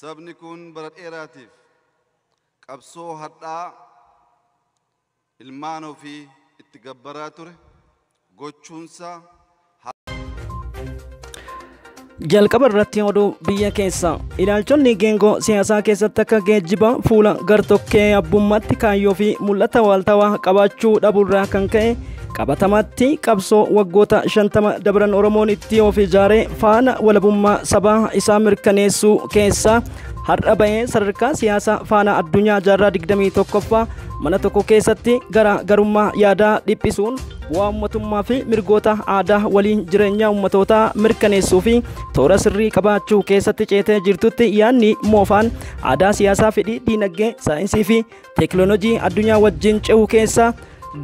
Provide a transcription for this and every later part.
sabni kun bara dheeraatiif qabsoo hadhaa ilmaan ofii itti gabbaraa ture gochuunsa jalqaba irratti oduu biyya keessa ilaalchonni geengoo siyaasaa keessatti akka geejjiba fuula gartokkee abbummaatti kaayyoo fi mul'ata waaltawaa qabaachuu dhabuurraa kan ka'e qabatamatti qabsoo waggoota 50 dabran Oromoon itti of ijaaree faana walabummaa sabaa isaa mirkaneessuu keessa har'a ba'ee sadarkaa siyaasaa faana addunyaa jaarraa 21ffaa mana tokko keessatti garummaa yaadaa dhiphisuun bu'aa uummatummaa fi mirgoota aadaa waliin jireenya uummatootaa mirkaneessuu fi toora sirrii qabaachuu keessatti ceetee jirtutti yaadni moofaan aadaa siyaasaa fedhii diinagdee saayinsii fi teekinooloojii addunyaa wajjin ce'uu keessa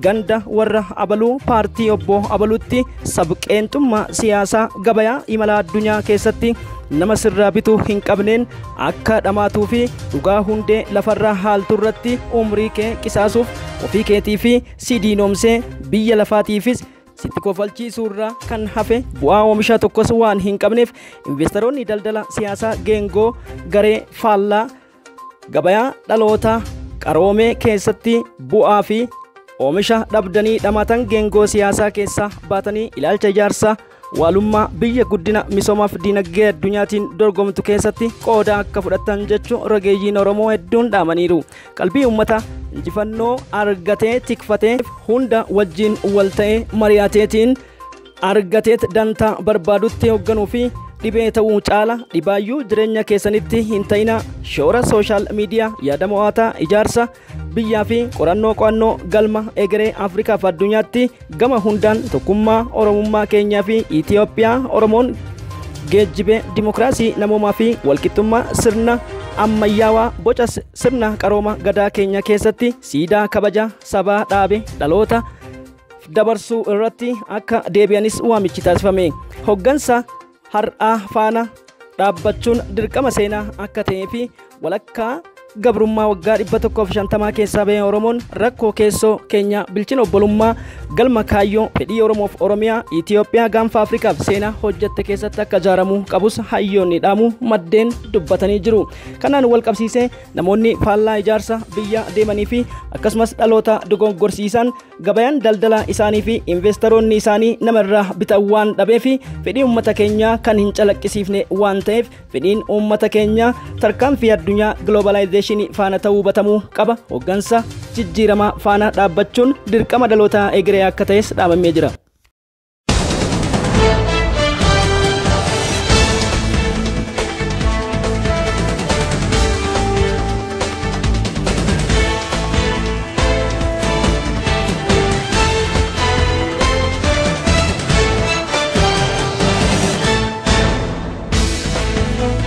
ganda warra abaluu paartii obbo abaluutti sabqeentummaa siyaasaa gabayaa imala addunyaa keessatti nama sirraa bituu hin qabneen akka dhamaatuu fi dhugaa hundee lafarraa haaltu irratti umrii kee qisaasuuf ofii keetii fi si diinoomsee biyya lafaatiifis sitti kofalchiisuurraa kan hafe bu'aa oomisha tokkos waan hin qabneef investoroonni daldala siyaasaa geengoo garee faallaa gabayaa dhaloota qaroomee keessatti bu'aa fi oomisha dhabdanii dhamatan geengoo siyaasaa keessaa baatanii ilaalcha ijaarsa waalummaa biyya guddina misoomaaf diinagdee addunyaatiin dorgomtu keessatti qooda akka fudhatan jechuun rogeeyyiin Oromoo hedduun dhaamaniiru. Qalbii uummata injifannoo argatee tikfatee hunda wajjin wal ta'ee mari'ateetiin argateet dantaa barbaadutti hoogganuu fi dhibee ta'uu caala dhibaayyuu jireenya keessanitti hin ta'ina shoora sooshaal miidiyaa yaada mo'ataa ijaarsa biyyaa fi qorannoo qo'annoo galma egeree Afrikaa fi addunyaatti gama hundaan tokkummaa Oromummaa keenyaa fi Itoophiyaa Oromoon geejjibee dimokiraasii namoomaa fi walqixxummaa sirna ammayyaawaa boca sirna qarooma gadaa keenya keessatti siidaa kabaja sabaa dhaabe dhaloota dabarsuu irratti akka deebi'anis waamichi taasifame. Hoggansa har'aa faana dhaabbachuun dirqama seenaa akka ta'ee fi walakkaa gabrummaa waggaa 150 keessaa ba'ee Oromoon rakkoo keessoo keenya bilchina obbolummaa galma kaayyoo fedhii Oromoof Oromiyaa Itoophiyaa gaanfa Afrikaaf seenaa hojjette keessatti akka ijaaramuu qabus hayyoonni dhaamuu maddeen dubbatanii jiru. Kanaan wal qabsiisee namoonni faallaa ijaarsa biyya deemanii fi akkasumas dhaloota dogoggorsiisan gabayaan daldala isaanii fi investoroonni isaanii namarraa bitan waan dhabee fi fedhii uummata keenyaa kan hin calaqqisiifne waan ta'eef fedhiin uummata keenyaa tarkaanfii addunyaa globalization faana ta'uu hubatamuu qaba. Hoggansa jijjiiramaa faana dhaabbachuun dirqama dhaloota egeree akka ta'es dhaamamee jira.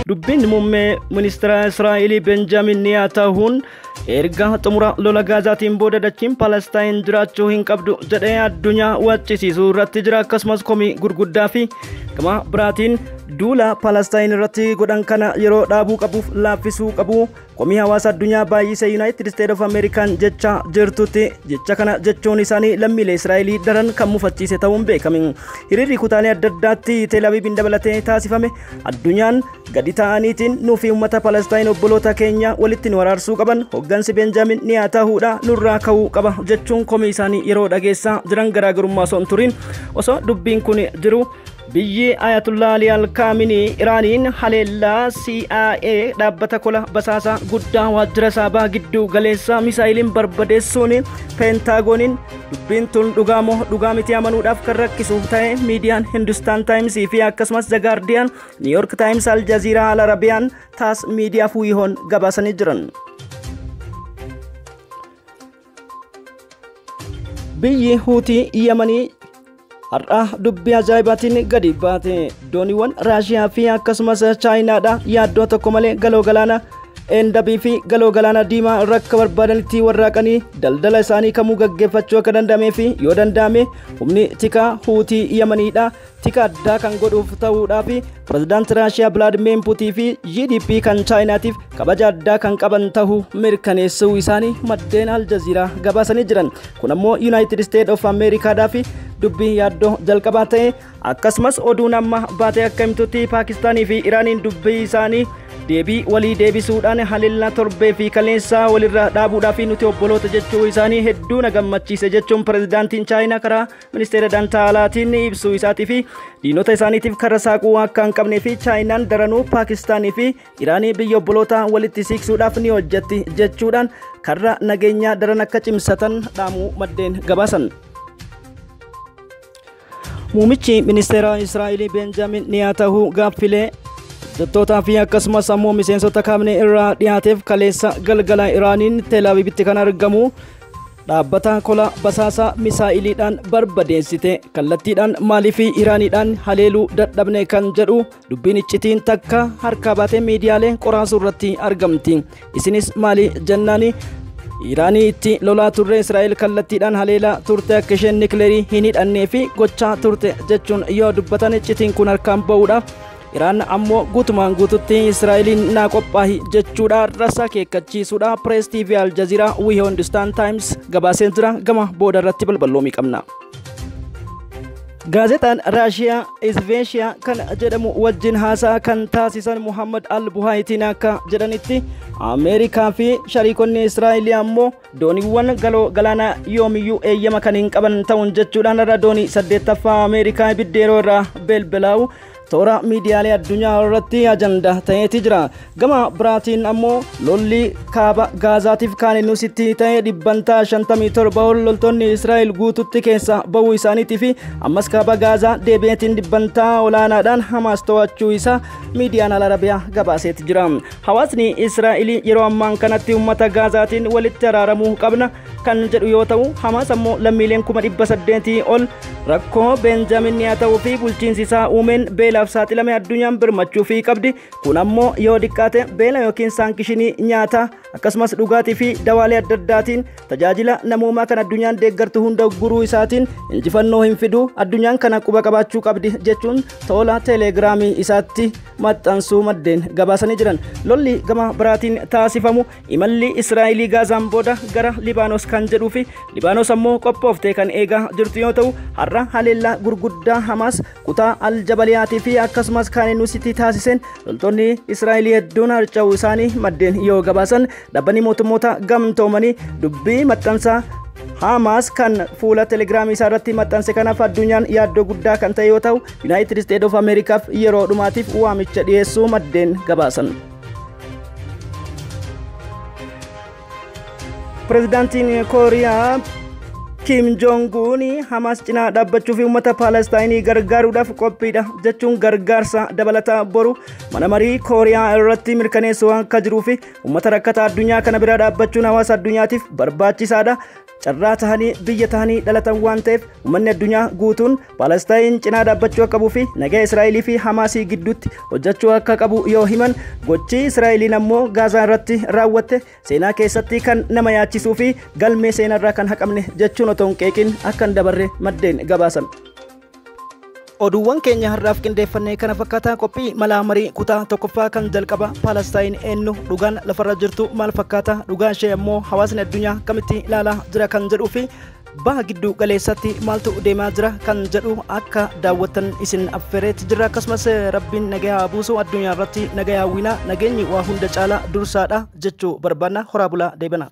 Dubbiin muummee ministeera Israa'el Benjamin Netanyahuun erga xumura lola Gaazaatiin booda dachiin Palestaan jiraachuu hin qabdu jedhee addunyaa waccisiisuu irratti jira. Akkasumas komii gurguddaa fi gama biraatiin duula Palestaan irratti godhan kana yeroo dhaabuu qabuuf laaffisuu qabu. Komii hawaasa addunyaa baay'isee United States of America jecha jirtutti jecha kana jechuun isaanii lammiilee Israa'el daran kan mufachiise ta'uun beekame. Hiriirri kutaalee adda addaatti Tel Aviv dabalatee taasifame addunyaan gadi ta'aniitiin nuufi uummata Palestaan obboloota keenya walitti nu araarsuu qaban hoggansi Benjamin Netanyahuudha nurraa ka'uu qaba jechuun komii isaanii yeroo dhageessaa jiran garaagarummaa osoo hin turin osoo dubbiin kun jiru biyyi Ayatullah Ali Al-Khamenei Iraaniin haleellaa CIA dhaabbata kola basaasaa guddaa waajjira saabaa gidduu galeessaa misaayiliin barbadeessuun Pentaagoniin dubbiin tun dhugaamoo dhugaa miti amanuudhaaf kan rakkisu ta'e miidiyaan Hindustan Times fi akkasumas The Guardian, New York Times, Al Jazeera, Al Arabiyaan taas miidiyaa fuuyihoon gabaasanii jiran. Biyyi Huutii Yemanii har'a dubbii ajaa'ibaatiin gadi baate dooniiwwan Raashiyaa fi akkasumas Chaayinaadha yaaddoo tokko malee galoo galaana Endabii fi galoo galaana diimaa rakka barbaadanitti warraaqanii daldala isaanii kamuu gaggeeffachuu akka danda'amee fi yoo danda'ame humni tikaa Huutii Yemaniidha tika addaa kan godhuuf ta'uudhaa fi pirezidaanti Raashiyaa Vladimir Putin fi GDP kan Chaayinaatiif kabaja addaa kan qaban ta'uu mirkaneessuu isaanii maddeen Al Jazeera gabaasanii jiran. Kun ammoo United States of Americaadhaa fi dubbii yaaddoo jalqabaa ta'e akkasumas oduun amma baatee akka himtutti Paakistaanii fi Iraaniin dubbii isaanii deebii walii deebisuudhaan haleellaa torbee fi kaleessaa walirraa dhaabuudhaaf nuti obboloota jechuu isaanii hedduu na gammachiise jechuun pirezidaantiin chaayinaa karaa ministeera dantaa alaatiin ibsuu isaatii fi diinota isaaniitiif karra saaquu akka hin qabnee fi chaayinaan daranuu paakistaanii fi iraanii biyya obboloota walitti siqsuudhaaf ni hojjetti jechuudhaan karra nageenyaa daran akka cimsatan dhaamuu maddeen gabaasan. Muumichi ministeera Israa'el Benjamin Netanyahu gaaffilee Dattootaa fi akkasumas ammoo miseensota kaabinee irraa dhiyaateef kaleessa galgala Iraaniin Teel Aviivitti kan argamu dhaabbata kola basaasaa misaa'iliidhaan barbadeessite kallattiidhaan maaliif Iraaniidhaan haleeluu dadhabne kan jedhu dubbiin iccitiin takka harkaa baatee miidiyaalee qoraasuu irratti argamti. Isinis maali jennaani Iraanii itti lolaa turre Israa'el kallattiidhaan haleelaa turte akka isheen nikleerii hin hidhannee fi gochaa turte jechuun yoo dubbatan iccitiin kun harkaan ba'uudha. Iraan ammoo guutumaan guututti Israa'eliin naa qophaa'i jechuudha rasa keekkachiisuudha. Press TV Al Jazeera We Understand Times gabaaseen jira gama booda irratti balballoomii qabna. Gaazexaan Raashiyaa Izveeshiyaa kan jedhamu wajjin haasaa kan taasisan Muhammad Al-Buhaayitiin akka jedhanitti Ameerikaa fi shariikonni Israa'el ammoo dooniiwwan galoo galaanaa yoomiyyuu eeyyama kan hin qaban ta'uun jechuudhaan irra doonii 8ffaa Ameerikaa ibiddeeroo irraa belbelaa'u toora miidiyaalee addunyaa irratti ajanda ta'eeti jira. Gama biraatiin ammoo lolli kaaba Gaazaatiif kan nusitti ta'e dhibbantaa 57 loltoonni Israa'el guututti keessa ba'uu isaaniitii fi ammas kaaba Gaazaa deebi'eetiin dhibbantaa olaanaadhaan Hamaas to'achuu isaa miidiyaan Al-Arabiyaa gabaaseeti jira. Hawaasni Israa'el yeroo ammaan kanatti uummata Gaazaatiin walitti araaramuu qabna kan jedhu yoo ta'u Hamaas ammoo lammiileen 800 ol rakkoo Benjamin Netanyahuu fi bulchiinsi isaa uumeen beelaaf saaxilame addunyaan birmachuu fi qabdi. Kun ammoo yoo diqqaate beela yookiin saankishinii nyaata akkasumas dhugaatii fi dawaalee adda addaatiin tajaajila namoomaa kan addunyaan deeggartu hunda guruu isaatiin injifannoo hin fidu addunyaan kana quba qabaachuu qabdi jechuun tola teelegiraamii isaatti maxxansuu maddeen gabaasanii jiran. Lolli gama biraatiin taasifamu imalli Israa'elii Gaazaan booda gara Libaanos kan jedhuu fi Libaanos ammoo qophooftee kan eegaa jirtu yoo ta'u har'a haleellaa gurguddaa Hamaas kutaa Al-Jabaliyaatii fi akkasumas kan nusitti taasisen loltoonni Israa'el hedduun harca'uu isaanii maddeen yoo gabaasan dhaabbanni mootummoota gamtoomanii dubbii maxxansaa Hamaas kan fuula telegiraamii isaa irratti maxxanse kanaaf addunyaan yaaddoo guddaa kan ta'e yoo ta'u United States of Americaaf yeroo dhumaatiif waamicha dhiyeessuu maddeen gabaasan. Pirezidaantiin Kooriyaa Kim Jong-un Hamaas cinaa dhaabbachuu fi uummata Palestaayinii gargaaruudhaaf qophiidha jechuun gargaarsa dabalataa boru mana marii Kooriyaa irratti mirkaneessuu akka jiruu fi uummata rakkataa addunyaa kana bira dhaabbachuun hawaasa addunyaatiif barbaachisaadha. Carraa tahanii biyya tahanii dhalatan waan ta'eef uummanni addunyaa guutuun Palestaayin cinaa dhaabbachuu akka qabuu fi nagaa Israa'elii fi Hamaasii gidduutti hojjechuu akka qabu yoo himan gochi Israa'eliin ammoo Gaazaa irratti raawwatte seenaa keessatti kan nama yaachisuu fi galmee seenarraa kan haqamne jechuun otoo hin qeeqin akka hin dabarre maddeen gabaasan. Oduuwwan keenya har'aaf qindeeffannee kana fakkaataa qophii malaa marii kutaa tokkoffaa kan jalqaba Palestaayin eenyu dhugaan lafarra jirtu maal fakkaata dhugaan ishee ammoo hawaasni addunyaa kamitti ilaalaa jira kan jedhuu fi baha gidduu galeessatti maaltu deemaa jira kan jedhu akka daawwattan isin affeereetti jira. Akkasumas rabbiin nagayaa buusuu addunyaa irratti nagayaa hawwinaa nageenyi waa hunda caalaa dursaadha jechuu barbaanna. Horaa bulaa deebana.